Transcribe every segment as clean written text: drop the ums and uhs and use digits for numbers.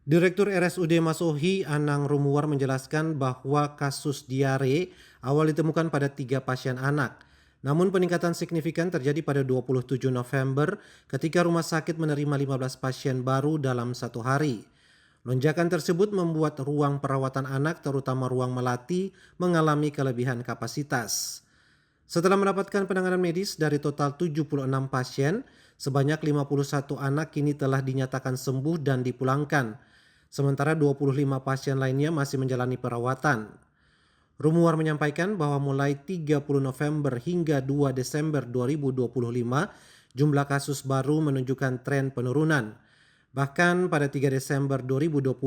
Direktur RSUD Masohi Anang Rumuar menjelaskan bahwa kasus diare awal ditemukan pada 3 pasien anak. Namun peningkatan signifikan terjadi pada 27 November ketika rumah sakit menerima 15 pasien baru dalam satu hari. Lonjakan tersebut membuat ruang perawatan anak terutama ruang melati mengalami kelebihan kapasitas. Setelah mendapatkan penanganan medis dari total 76 pasien, sebanyak 51 anak kini telah dinyatakan sembuh dan dipulangkan. Sementara 25 pasien lainnya masih menjalani perawatan. Rumuar menyampaikan bahwa mulai 30 November hingga 2 Desember 2025, jumlah kasus baru menunjukkan tren penurunan. Bahkan pada 3 Desember 2025,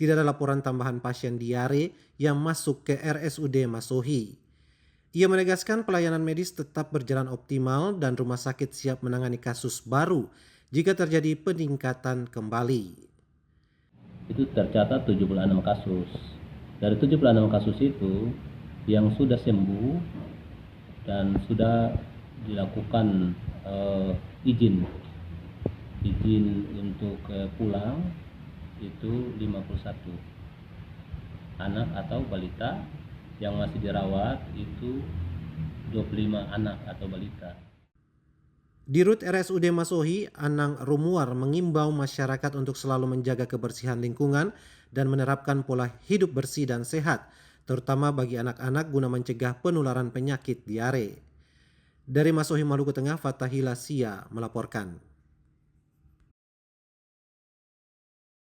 tidak ada laporan tambahan pasien diare yang masuk ke RSUD Masohi. Ia menegaskan pelayanan medis tetap berjalan optimal dan rumah sakit siap menangani kasus baru jika terjadi peningkatan kembali. Itu tercatat 76 kasus. Dari 76 kasus itu yang sudah sembuh dan sudah dilakukan izin untuk pulang itu 51 anak atau balita, yang masih dirawat itu 25 anak atau balita. Dirut RSUD Masohi, Anang Rumuar mengimbau masyarakat untuk selalu menjaga kebersihan lingkungan dan menerapkan pola hidup bersih dan sehat, terutama bagi anak-anak guna mencegah penularan penyakit diare. Dari Masohi, Maluku Tengah, Fatahila Sia melaporkan.